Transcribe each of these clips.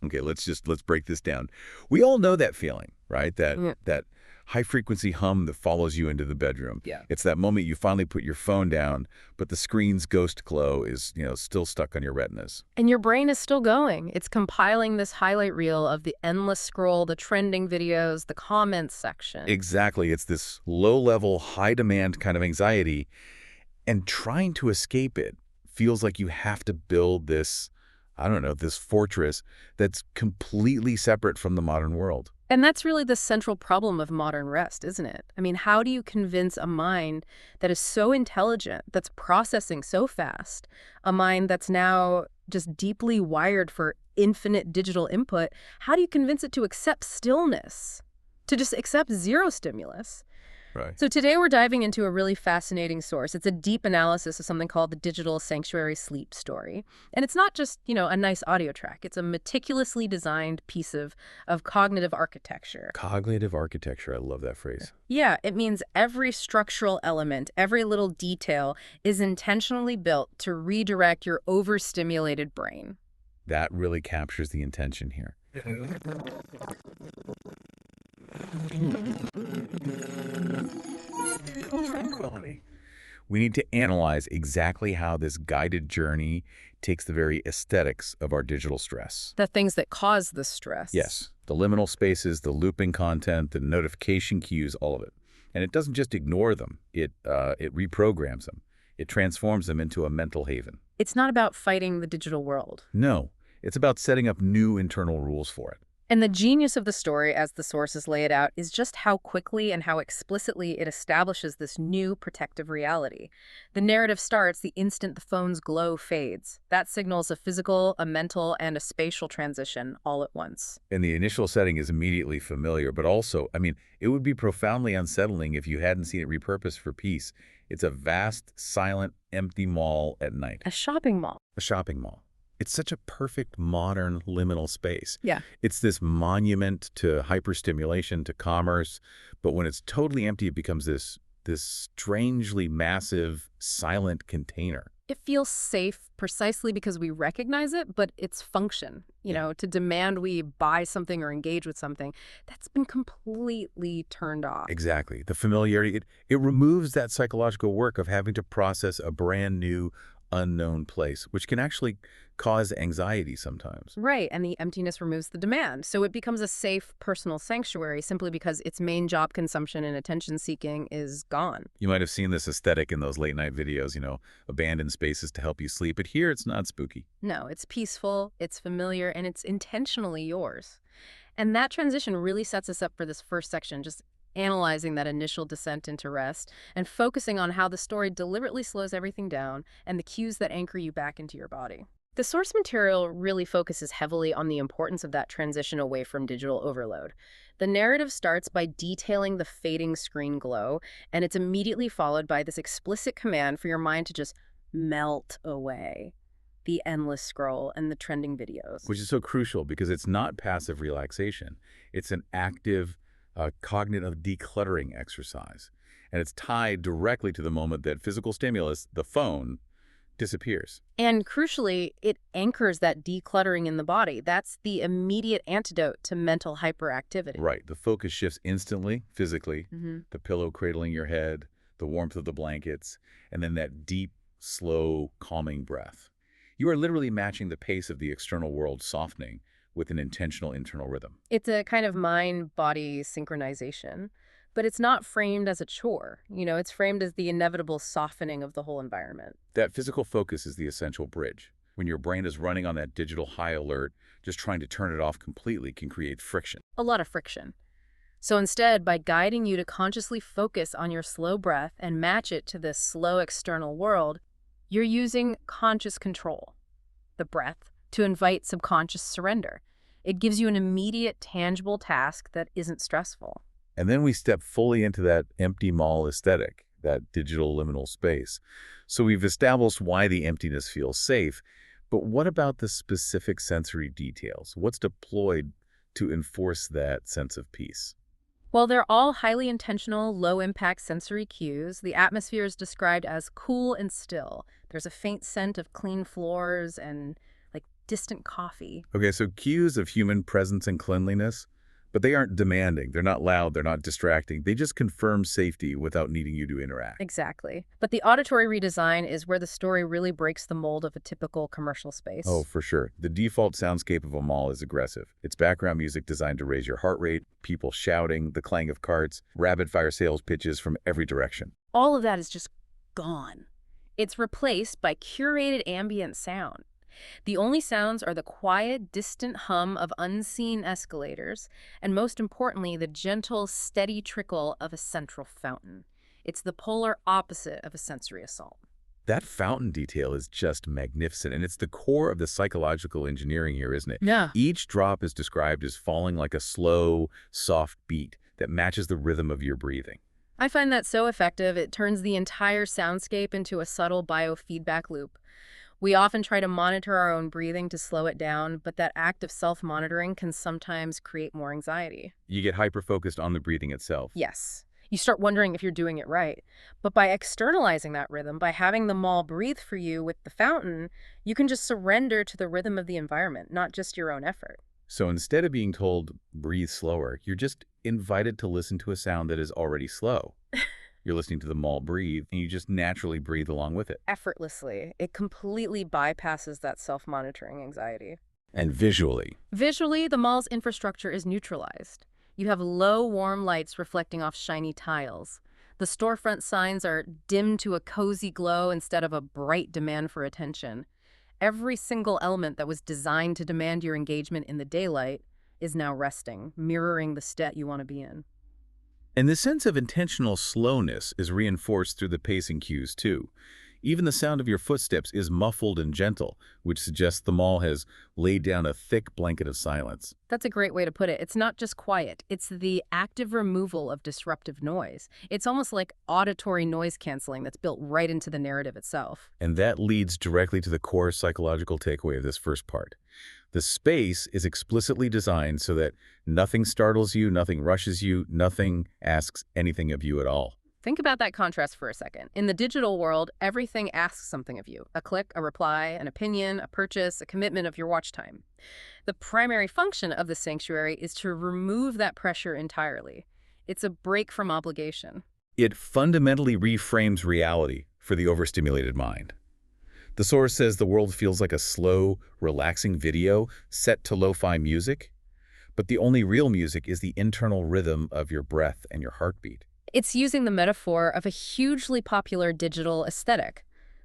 Okay, let's break this down. We all know that feeling, right? That high frequency hum that follows you into the bedroom. Yeah. It's that moment you finally put your phone down, but the screen's ghost glow is, still stuck on your retinas. And your brain is still going. It's compiling this highlight reel of the endless scroll, the trending videos, the comments section. Exactly. It's this low-level, high-demand kind of anxiety, and trying to escape it feels like you have to build this, I don't know, this fortress that's completely separate from the modern world. And that's really the central problem of modern rest, isn't it? I mean, how do you convince a mind that is so intelligent, that's processing so fast, a mind that's now just deeply wired for infinite digital input, how do you convince it to accept stillness, to just accept zero stimulus? Right. So today we're diving into a really fascinating source. It's a deep analysis of something called the digital sanctuary sleep story. And it's not just, a nice audio track. It's a meticulously designed piece of cognitive architecture. Cognitive architecture. I love that phrase. Yeah, it means every structural element, every little detail is intentionally built to redirect your overstimulated brain. That really captures the intention here. Tranquility. We need to analyze exactly how this guided journey takes the very aesthetics of our digital stress. The things that cause the stress. Yes, the liminal spaces, the looping content, the notification cues, all of it. And it doesn't just ignore them, it reprograms them. It transforms them into a mental haven. It's not about fighting the digital world. No, it's about setting up new internal rules for it. And the genius of the story, as the sources lay it out, is just how quickly and how explicitly it establishes this new protective reality. The narrative starts the instant the phone's glow fades. That signals a physical, a mental, and a spatial transition all at once. And the initial setting is immediately familiar, but also, it would be profoundly unsettling if you hadn't seen it repurposed for peace. It's a vast, silent, empty mall at night. A shopping mall. A shopping mall. It's such a perfect modern liminal space. Yeah. It's this monument to hyperstimulation, to commerce, but when it's totally empty, it becomes this strangely massive, silent container. It feels safe precisely because we recognize it, but its function, to demand we buy something or engage with something, that's been completely turned off. Exactly. The familiarity, it removes that psychological work of having to process a brand new, unknown place, which can actually cause anxiety sometimes. Right, and the emptiness removes the demand. So it becomes a safe personal sanctuary simply because its main job consumption and attention seeking is gone. You might have seen this aesthetic in those late night videos, abandoned spaces to help you sleep. But here it's not spooky. No, it's peaceful, it's familiar, and it's intentionally yours. And that transition really sets us up for this first section, just analyzing that initial descent into rest and focusing on how the story deliberately slows everything down and the cues that anchor you back into your body. The source material really focuses heavily on the importance of that transition away from digital overload. The narrative starts by detailing the fading screen glow, and it's immediately followed by this explicit command for your mind to just melt away. The endless scroll and the trending videos. Which is so crucial because it's not passive relaxation. It's an active cognitive decluttering exercise. And it's tied directly to the moment that physical stimulus, the phone, disappears. And crucially, it anchors that decluttering in the body. That's the immediate antidote to mental hyperactivity. Right. The focus shifts instantly, physically. The pillow cradling your head, the warmth of the blankets, and then that deep, slow, calming breath. You are literally matching the pace of the external world softening with an intentional internal rhythm. It's a kind of mind-body synchronization, but it's not framed as a chore. It's framed as the inevitable softening of the whole environment. That physical focus is the essential bridge. When your brain is running on that digital high alert, just trying to turn it off completely can create friction. A lot of friction. So instead, by guiding you to consciously focus on your slow breath and match it to this slow external world, you're using conscious control, the breath, to invite subconscious surrender. It gives you an immediate, tangible task that isn't stressful. And then we step fully into that empty mall aesthetic, that digital liminal space. So we've established why the emptiness feels safe, but what about the specific sensory details? What's deployed to enforce that sense of peace? While they're all highly intentional, low-impact sensory cues, the atmosphere is described as cool and still. There's a faint scent of clean floors and distant coffee. Okay, so cues of human presence and cleanliness, but they aren't demanding. They're not loud. They're not distracting. They just confirm safety without needing you to interact. Exactly. But the auditory redesign is where the story really breaks the mold of a typical commercial Oh, space. for sure. The default soundscape of a mall is aggressive. It's background music designed to raise your heart rate, people shouting, the clang of carts, rapid-fire sales pitches from every direction. All of that is just gone. It's replaced by curated ambient sound. The only sounds are the quiet, distant hum of unseen escalators, and most importantly, the gentle, steady trickle of a central fountain. It's the polar opposite of a sensory assault. That fountain detail is just magnificent, and it's the core of the psychological engineering here, isn't it? Yeah. Each drop is described as falling like a slow, soft beat that matches the rhythm of your breathing. I find that so effective, it turns the entire soundscape into a subtle biofeedback loop. We often try to monitor our own breathing to slow it down, but that act of self-monitoring can sometimes create more anxiety. You get hyper-focused on the breathing itself. Yes. You start wondering if you're doing it right. But by externalizing that rhythm, by having the mall breathe for you with the fountain, you can just surrender to the rhythm of the environment, not just your own effort. So instead of being told, breathe slower, you're just invited to listen to a sound that is already slow. You're listening to the mall breathe, and you just naturally breathe along with it. Effortlessly, it completely bypasses that self-monitoring anxiety. And visually, Visually, the mall's infrastructure is neutralized. You have low, warm lights reflecting off shiny tiles. The storefront signs are dimmed to a cozy glow instead of a bright demand for attention. Every single element that was designed to demand your engagement in the daylight is now resting, mirroring the state you want to be in. and the sense of intentional slowness is reinforced through the pacing cues, too. Even the sound of your footsteps is muffled and gentle, which suggests the mall has laid down a thick blanket of silence. That's a great way to put it. It's not just quiet, it's the active removal of disruptive noise. It's almost like auditory noise canceling that's built right into the narrative itself. And that leads directly to the core psychological takeaway of this first part. The space is explicitly designed so that nothing startles you, nothing rushes you, nothing asks anything of you at all. Think about that contrast for a second. In the digital world, everything asks something of you. A click, a reply, an opinion, a purchase, a commitment of your watch time. The primary function of the sanctuary is to remove that pressure entirely. It's a break from obligation. It fundamentally reframes reality for the overstimulated mind. The source says the world feels like a slow, relaxing video set to lo-fi music, but the only real music is the internal rhythm of your breath and your heartbeat. It's using the metaphor of a hugely popular digital aesthetic,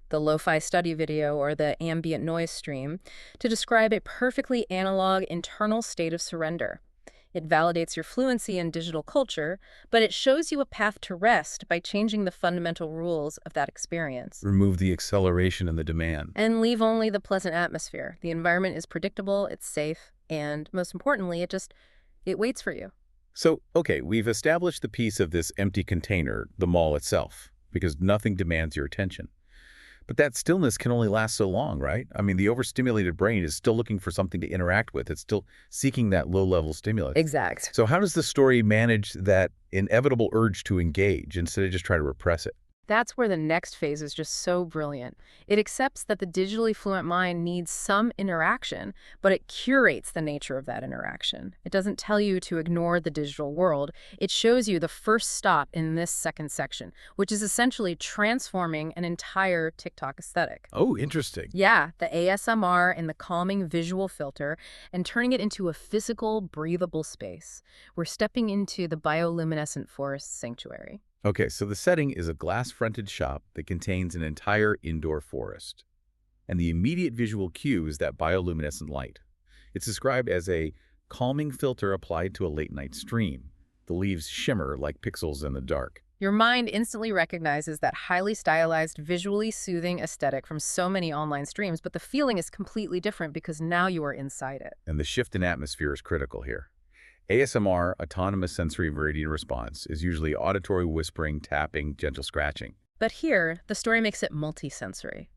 the lo-fi study video or the ambient noise stream, to describe a perfectly analog internal state of surrender. It validates your fluency in digital culture, but it shows you a path to rest by changing the fundamental rules of that experience. Remove the acceleration and the demand. And leave only the pleasant atmosphere. The environment is predictable, it's safe, and most importantly, it waits for you. So, okay, we've established the piece of this empty container, the mall itself, because nothing demands your attention. But that stillness can only last so long, right? I mean, the overstimulated brain is still looking for something to interact with. It's still seeking that low-level stimulus. Exact. So how does the story manage that inevitable urge to engage instead of just try to repress it? That's where the next phase is just so brilliant. It accepts that the digitally fluent mind needs some interaction, but it curates the nature of that interaction. It doesn't tell you to ignore the digital world. It shows you the first stop in this second section, which is essentially transforming an entire TikTok aesthetic. Oh, interesting. Yeah, the ASMR and the calming visual filter, and turning it into a physical, breathable space. We're stepping into the bioluminescent forest sanctuary. Okay, so the setting is a glass-fronted shop that contains an entire indoor forest. And the immediate visual cue is that bioluminescent light. It's described as a calming filter applied to a late-night stream. The leaves shimmer like pixels in the dark. Your mind instantly recognizes that highly stylized, visually soothing aesthetic from so many online streams, but the feeling is completely different because now you are inside it. And the shift in atmosphere is critical here. ASMR, autonomous sensory meridian response, is usually auditory whispering, tapping, gentle scratching. But here, the story makes it multisensory.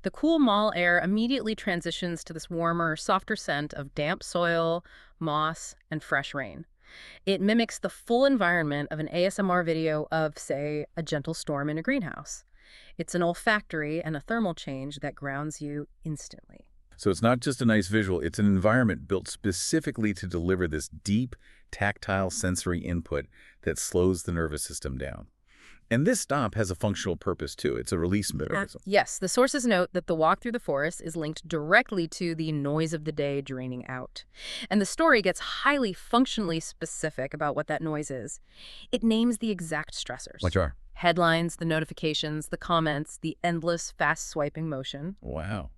The cool mall air immediately transitions to this warmer, softer scent of damp soil, moss, and fresh rain. It mimics the full environment of an ASMR video of, say, a gentle storm in a greenhouse. It's an olfactory and a thermal change that grounds you instantly. So it's not just a nice visual, it's an environment built specifically to deliver this deep, tactile sensory input that slows the nervous system down. And this stop has a functional purpose too. It's a release mechanism. Yes, the sources note that the walk through the forest is linked directly to the noise of the day draining out. And the story gets highly functionally specific about what that noise is. It names the exact stressors. Which are? Headlines, the notifications, the comments, the endless fast swiping motion. Wow.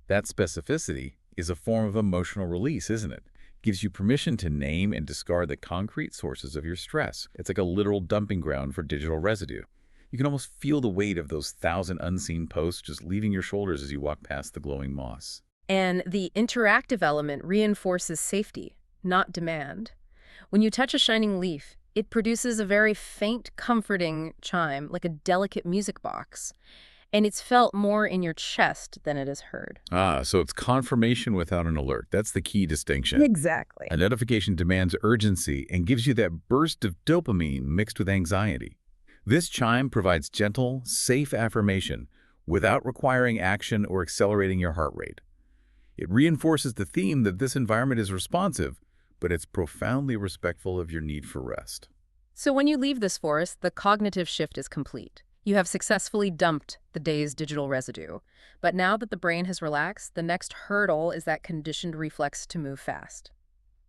That specificity is a form of emotional release, isn't it? Gives you permission to name and discard the concrete sources of your stress. It's like a literal dumping ground for digital residue. You can almost feel the weight of those 1,000 unseen posts just leaving your shoulders as you walk past the glowing moss. And the interactive element reinforces safety, not demand. When you touch a shining leaf, it produces a very faint, comforting chime, like a delicate music box. And it's felt more in your chest than it is heard. Ah, so it's confirmation without an alert. That's the key distinction. Exactly. A notification demands urgency and gives you that burst of dopamine mixed with anxiety. This chime provides gentle, safe affirmation without requiring action or accelerating your heart rate. It reinforces the theme that this environment is responsive, but it's profoundly respectful of your need for rest. So when you leave this forest, the cognitive shift is complete. You have successfully dumped the day's digital residue. But now that the brain has relaxed, the next hurdle is that conditioned reflex to move fast.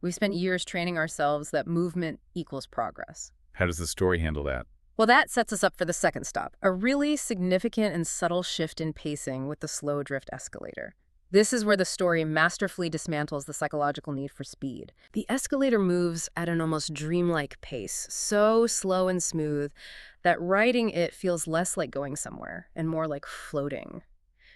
We've spent years training ourselves that movement equals progress. How does the story handle that? Well, that sets us up for the second stop, a really significant and subtle shift in pacing with the slow drift escalator. This is where the story masterfully dismantles the psychological need for speed. The escalator moves at an almost dreamlike pace, so slow and smooth that riding it feels less like going somewhere and more like floating.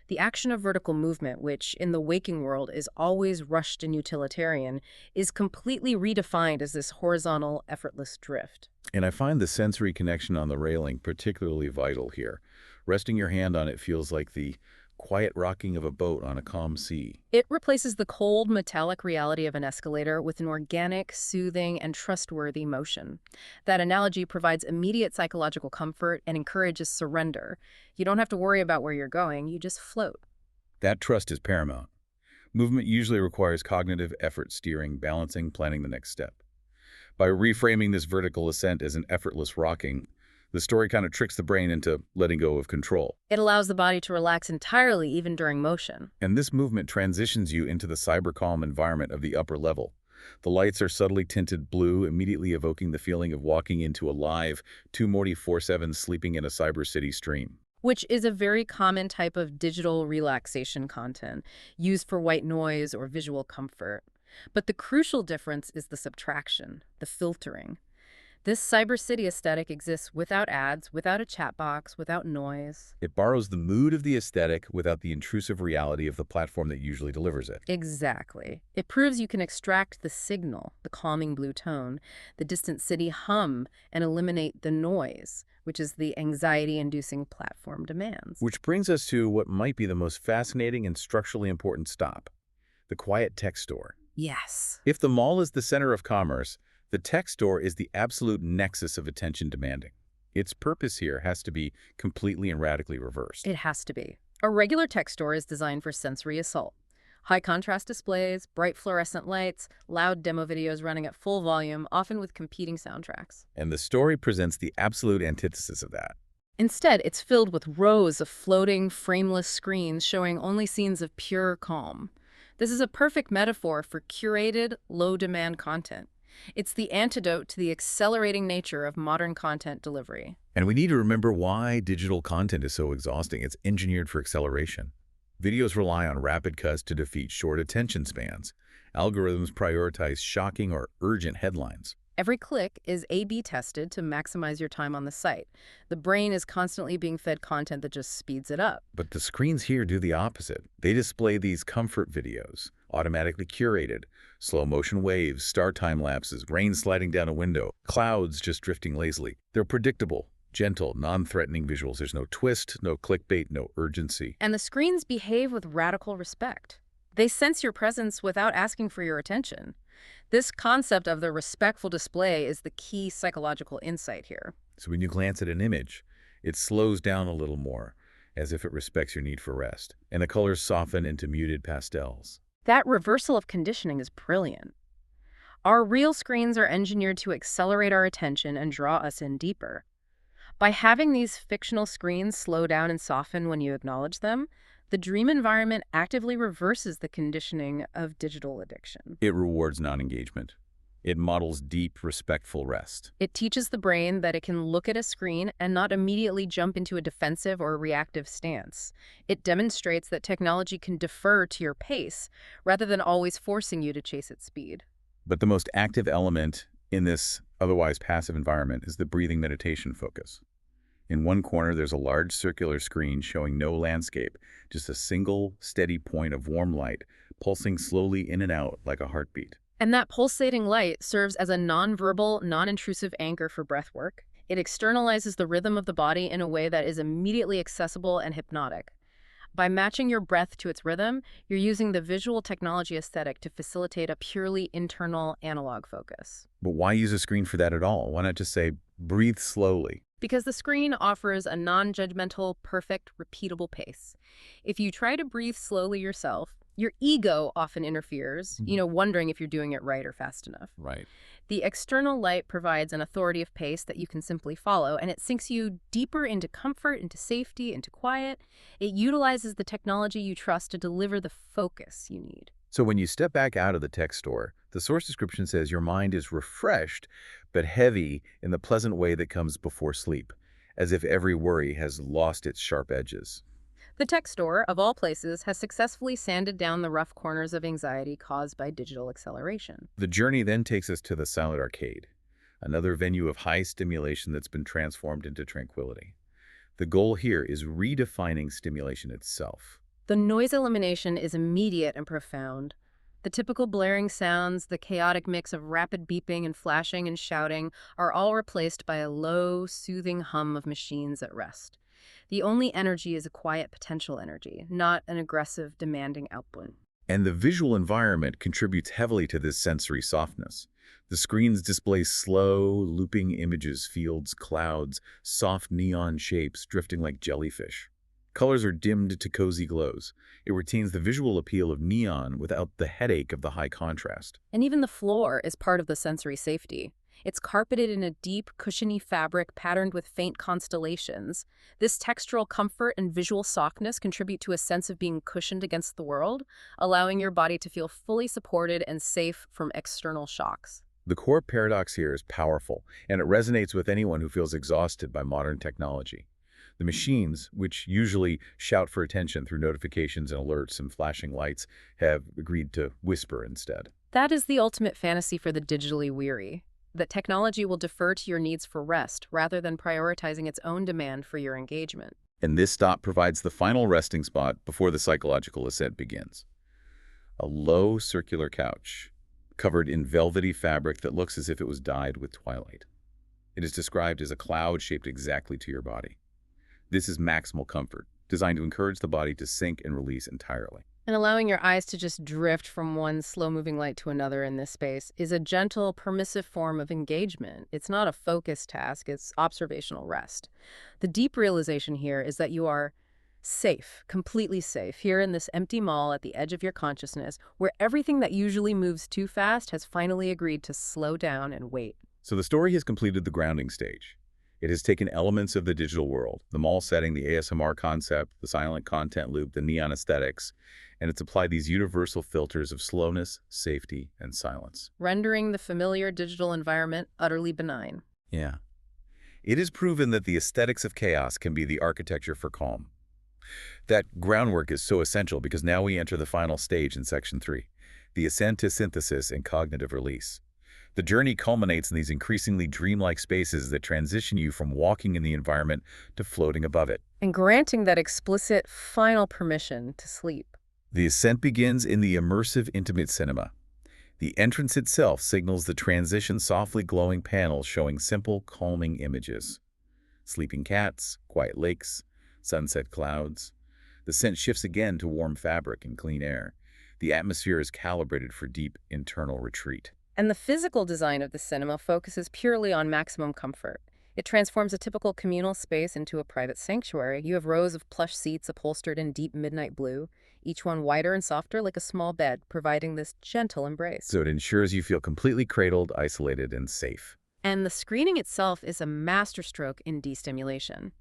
The action of vertical movement, which in the waking world is always rushed and utilitarian, is completely redefined as this horizontal, effortless drift. And I find the sensory connection on the railing particularly vital here. Resting your hand on it feels like the quiet rocking of a boat on a calm sea. It replaces the cold, metallic reality of an escalator with an organic, soothing, and trustworthy motion. That analogy provides immediate psychological comfort and encourages surrender. You don't have to worry about where you're going, you just float. That trust is paramount. Movement usually requires cognitive effort, steering, balancing, planning the next step. By reframing this vertical ascent as an effortless rocking, the story kind of tricks the brain into letting go of control. It allows the body to relax entirely, even during motion. And this movement transitions you into the cyber-calm environment of the upper level. The lights are subtly tinted blue, immediately evoking the feeling of walking into a live 2-4-7 sleeping in a cyber city stream. Which is a very common type of digital relaxation content, used for white noise or visual comfort. But the crucial difference is the subtraction, the filtering. This cyber city aesthetic exists without ads, without a chat box, without noise. It borrows the mood of the aesthetic without the intrusive reality of the platform that usually delivers it. Exactly. It proves you can extract the signal, the calming blue tone, the distant city hum, and eliminate the noise, which is the anxiety-inducing platform demands. Which brings us to what might be the most fascinating and structurally important stop, the quiet tech store. Yes. If the mall is the center of commerce, the tech store is the absolute nexus of attention demanding. Its purpose here has to be completely and radically reversed. It has to be. A regular tech store is designed for sensory assault. High contrast displays, bright fluorescent lights, loud demo videos running at full volume, often with competing soundtracks. And the story presents the absolute antithesis of that. Instead, it's filled with rows of floating, frameless screens showing only scenes of pure calm. This is a perfect metaphor for curated, low-demand content. It's the antidote to the accelerating nature of modern content delivery. And we need to remember why digital content is so exhausting. It's engineered for acceleration. Videos rely on rapid cuts to defeat short attention spans. Algorithms prioritize shocking or urgent headlines. Every click is A/B tested to maximize your time on the site. The brain is constantly being fed content that just speeds it up. But the screens here do the opposite. They display these comfort videos, automatically curated, slow motion waves, star time lapses, rain sliding down a window, clouds just drifting lazily. They're predictable, gentle, non-threatening visuals. There's no twist, no clickbait, no urgency. And the screens behave with radical respect. They sense your presence without asking for your attention. This concept of the respectful display is the key psychological insight here. So when you glance at an image, it slows down a little more, as if it respects your need for rest, and the colors soften into muted pastels. That reversal of conditioning is brilliant. Our real screens are engineered to accelerate our attention and draw us in deeper. By having these fictional screens slow down and soften when you acknowledge them, the dream environment actively reverses the conditioning of digital addiction. It rewards non-engagement. It models deep, respectful rest. It teaches the brain that it can look at a screen and not immediately jump into a defensive or reactive stance. It demonstrates that technology can defer to your pace rather than always forcing you to chase its speed. But the most active element in this otherwise passive environment is the breathing meditation focus. In one corner, there's a large circular screen showing no landscape, just a single, steady point of warm light, pulsing slowly in and out like a heartbeat. And that pulsating light serves as a nonverbal, non-intrusive anchor for breath work. It externalizes the rhythm of the body in a way that is immediately accessible and hypnotic. By matching your breath to its rhythm, you're using the visual technology aesthetic to facilitate a purely internal analog focus. But why use a screen for that at all? Why not just say, breathe slowly? Because the screen offers a non-judgmental, perfect, repeatable pace. If you try to breathe slowly yourself, your ego often interferes, wondering if you're doing it right or fast enough. Right. The external light provides an authoritative pace that you can simply follow, and it sinks you deeper into comfort, into safety, into quiet. It utilizes the technology you trust to deliver the focus you need. So when you step back out of the tech store, the source description says your mind is refreshed, but heavy in the pleasant way that comes before sleep, as if every worry has lost its sharp edges. The tech store, of all places, has successfully sanded down the rough corners of anxiety caused by digital acceleration. The journey then takes us to the silent arcade, another venue of high stimulation that's been transformed into tranquility. The goal here is redefining stimulation itself. The noise elimination is immediate and profound. The typical blaring sounds, the chaotic mix of rapid beeping and flashing and shouting are all replaced by a low, soothing hum of machines at rest. The only energy is a quiet potential energy, not an aggressive, demanding output. And the visual environment contributes heavily to this sensory softness. The screens display slow, looping images, fields, clouds, soft neon shapes drifting like jellyfish. Colors are dimmed to cozy glows. It retains the visual appeal of neon without the headache of the high contrast. And even the floor is part of the sensory safety. It's carpeted in a deep, cushiony fabric patterned with faint constellations. This textural comfort and visual softness contribute to a sense of being cushioned against the world, allowing your body to feel fully supported and safe from external shocks. The core paradox here is powerful, and it resonates with anyone who feels exhausted by modern technology. The machines, which usually shout for attention through notifications and alerts and flashing lights, have agreed to whisper instead. That is the ultimate fantasy for the digitally weary. That technology will defer to your needs for rest rather than prioritizing its own demand for your engagement. And this stop provides the final resting spot before the psychological ascent begins. A low circular couch, covered in velvety fabric that looks as if it was dyed with twilight. It is described as a cloud shaped exactly to your body. This is maximal comfort, designed to encourage the body to sink and release entirely. And allowing your eyes to just drift from one slow-moving light to another in this space is a gentle, permissive form of engagement. It's not a focused task, it's observational rest. The deep realization here is that you are safe, completely safe, here in this empty mall at the edge of your consciousness, where everything that usually moves too fast has finally agreed to slow down and wait. So the story has completed the grounding stage. It has taken elements of the digital world, the mall setting, the ASMR concept, the silent content loop, the neon aesthetics, and it's applied these universal filters of slowness, safety, and silence. Rendering the familiar digital environment utterly benign. Yeah. It is proven that the aesthetics of chaos can be the architecture for calm. That groundwork is so essential because now we enter the final stage in Section 3, the ascent to synthesis and cognitive release. The journey culminates in these increasingly dreamlike spaces that transition you from walking in the environment to floating above it. And granting that explicit final permission to sleep. The ascent begins in the immersive, intimate cinema. The entrance itself signals the transition, softly glowing panels showing simple, calming images. Sleeping cats, quiet lakes, sunset clouds. The scent shifts again to warm fabric and clean air. The atmosphere is calibrated for deep internal retreat. And the physical design of the cinema focuses purely on maximum comfort. It transforms a typical communal space into a private sanctuary. You have rows of plush seats upholstered in deep midnight blue, each one wider and softer like a small bed, providing this gentle embrace. So it ensures you feel completely cradled, isolated, and safe. And the screening itself is a masterstroke in destimulation.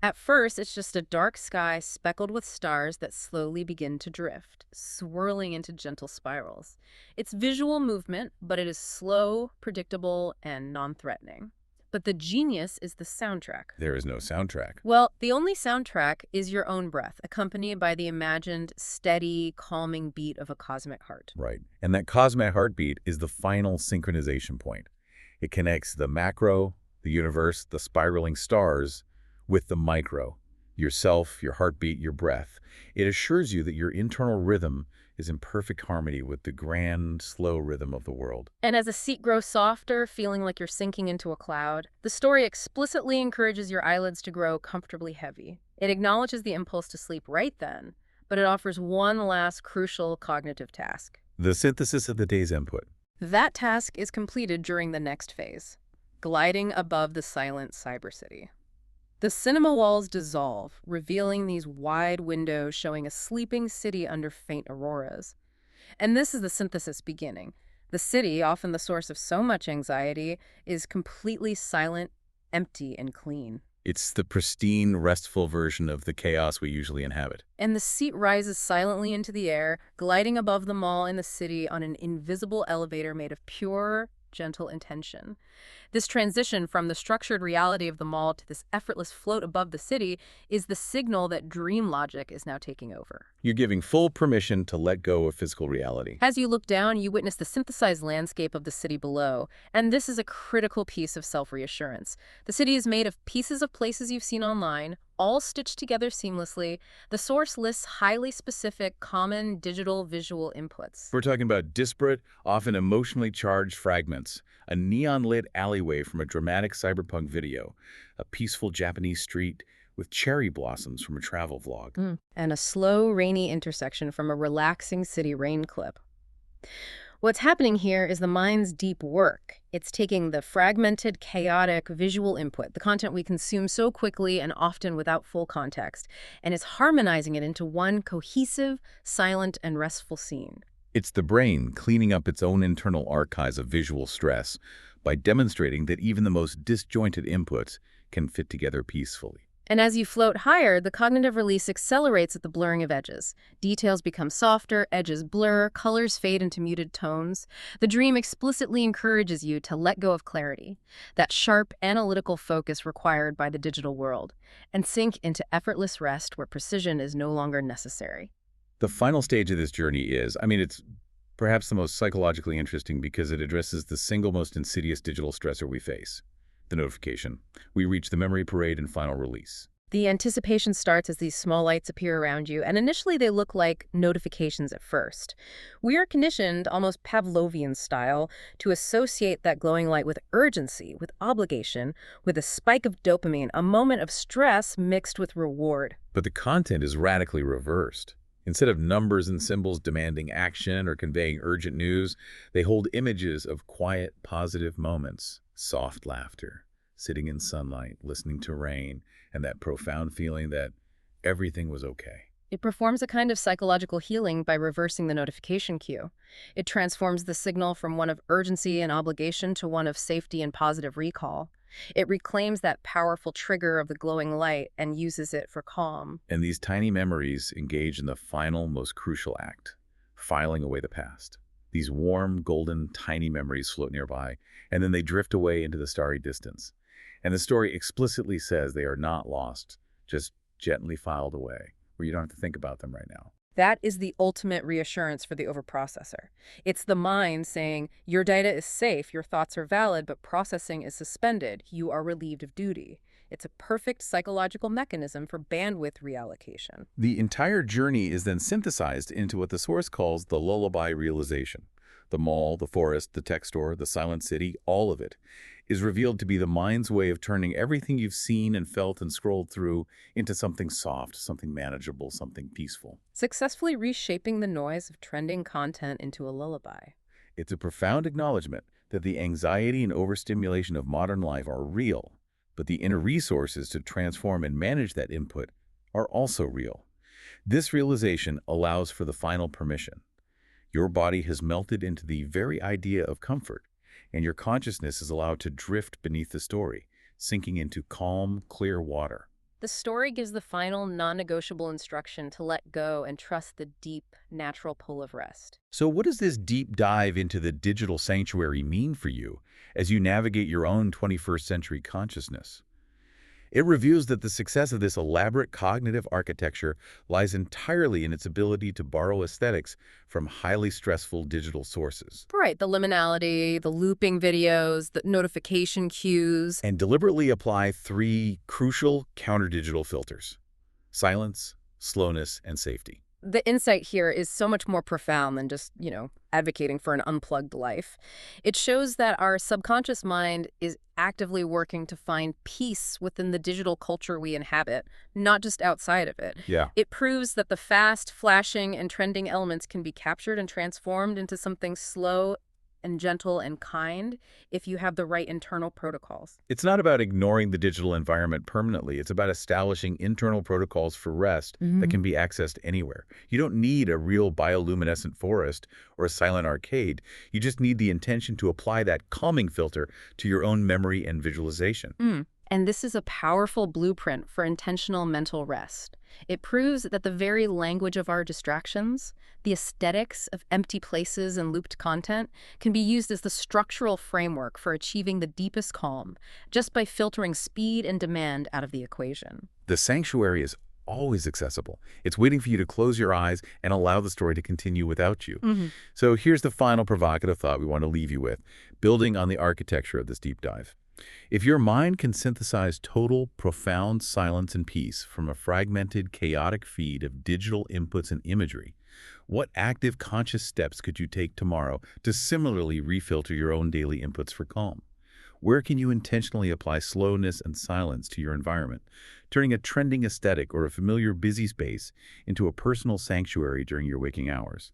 At first, it's just a dark sky speckled with stars that slowly begin to drift, swirling into gentle spirals. It's visual movement, but it is slow, predictable, and non-threatening. But the genius is the soundtrack. There is no soundtrack. Well, the only soundtrack is your own breath, accompanied by the imagined, steady, calming beat of a cosmic heart. Right. And that cosmic heartbeat is the final synchronization point. It connects the macro, the universe, the spiraling stars, with the micro, yourself, your heartbeat, your breath. It assures you that your internal rhythm is in perfect harmony with the grand, slow rhythm of the world. And as the seat grows softer, feeling like you're sinking into a cloud, the story explicitly encourages your eyelids to grow comfortably heavy. It acknowledges the impulse to sleep right then, but it offers one last crucial cognitive task. The synthesis of the day's input. That task is completed during the next phase, gliding above the silent cyber city. The cinema walls dissolve, revealing these wide windows showing a sleeping city under faint auroras. And this is the synthesis beginning. The city, often the source of so much anxiety, is completely silent, empty, and clean. It's the pristine, restful version of the chaos we usually inhabit. And the seat rises silently into the air, gliding above the mall in the city on an invisible elevator made of pure, gentle intention. This transition from the structured reality of the mall to this effortless float above the city is the signal that dream logic is now taking over. You're giving full permission to let go of physical reality. As you look down, you witness the synthesized landscape of the city below, and this is a critical piece of self-reassurance. The city is made of pieces of places you've seen online, all stitched together seamlessly. The source lists highly specific, common digital visual inputs. We're talking about disparate, often emotionally charged fragments. A neon-lit alleyway from a dramatic cyberpunk video, a peaceful Japanese street with cherry blossoms from a travel vlog. And a slow, rainy intersection from a relaxing city rain clip. What's happening here is the mind's deep work. It's taking the fragmented, chaotic visual input, the content we consume so quickly and often without full context, and it's harmonizing it into one cohesive, silent, and restful scene. It's the brain cleaning up its own internal archives of visual stress by demonstrating that even the most disjointed inputs can fit together peacefully. And as you float higher, the cognitive release accelerates at the blurring of edges. Details become softer, edges blur, colors fade into muted tones. The dream explicitly encourages you to let go of clarity, that sharp, analytical focus required by the digital world, and sink into effortless rest where precision is no longer necessary. The final stage of this journey is, it's perhaps the most psychologically interesting because it addresses the single most insidious digital stressor we face, the notification. We reach the memory parade and final release. The anticipation starts as these small lights appear around you, and initially they look like notifications at first. We are conditioned, almost Pavlovian style, to associate that glowing light with urgency, with obligation, with a spike of dopamine, a moment of stress mixed with reward. But the content is radically reversed. Instead of numbers and symbols demanding action or conveying urgent news, they hold images of quiet, positive moments, soft laughter, sitting in sunlight, listening to rain, and that profound feeling that everything was okay. It performs a kind of psychological healing by reversing the notification cue. It transforms the signal from one of urgency and obligation to one of safety and positive recall. It reclaims that powerful trigger of the glowing light and uses it for calm. And these tiny memories engage in the final, most crucial act, filing away the past. These warm, golden, tiny memories float nearby, and then they drift away into the starry distance. And the story explicitly says they are not lost, just gently filed away, where you don't have to think about them right now. That is the ultimate reassurance for the overprocessor. It's the mind saying, your data is safe, your thoughts are valid, but processing is suspended. You are relieved of duty. It's a perfect psychological mechanism for bandwidth reallocation. The entire journey is then synthesized into what the source calls the lullaby realization. The mall, the forest, the tech store, the silent city, all of it is revealed to be the mind's way of turning everything you've seen and felt and scrolled through into something soft, something manageable, something peaceful. Successfully reshaping the noise of trending content into a lullaby. It's a profound acknowledgement that the anxiety and overstimulation of modern life are real, but the inner resources to transform and manage that input are also real. This realization allows for the final permission. Your body has melted into the very idea of comfort, and your consciousness is allowed to drift beneath the story, sinking into calm, clear water. The story gives the final, non-negotiable instruction to let go and trust the deep, natural pull of rest. So what does this deep dive into the digital sanctuary mean for you as you navigate your own 21st century consciousness? It reveals that the success of this elaborate cognitive architecture lies entirely in its ability to borrow aesthetics from highly stressful digital sources Right, the liminality, the looping videos, the notification cues. and deliberately apply three crucial counter-digital filters: silence, slowness, and safety. The insight here is so much more profound than just, advocating for an unplugged life. It shows that our subconscious mind is actively working to find peace within the digital culture we inhabit, not just outside of it. Yeah. It proves that the fast, flashing, and trending elements can be captured and transformed into something slow and gentle and kind if you have the right internal protocols. It's not about ignoring the digital environment permanently. It's about establishing internal protocols for rest that can be accessed anywhere. You don't need a real bioluminescent forest or a silent arcade. You just need the intention to apply that calming filter to your own memory and visualization. And this is a powerful blueprint for intentional mental rest. It proves that the very language of our distractions, the aesthetics of empty places and looped content, can be used as the structural framework for achieving the deepest calm, just by filtering speed and demand out of the equation. The sanctuary is always accessible. It's waiting for you to close your eyes and allow the story to continue without you. So here's the final provocative thought we want to leave you with, building on the architecture of this deep dive. If your mind can synthesize total, profound silence and peace from a fragmented, chaotic feed of digital inputs and imagery, what active, conscious steps could you take tomorrow to similarly refilter your own daily inputs for calm? Where can you intentionally apply slowness and silence to your environment, turning a trending aesthetic or a familiar busy space into a personal sanctuary during your waking hours?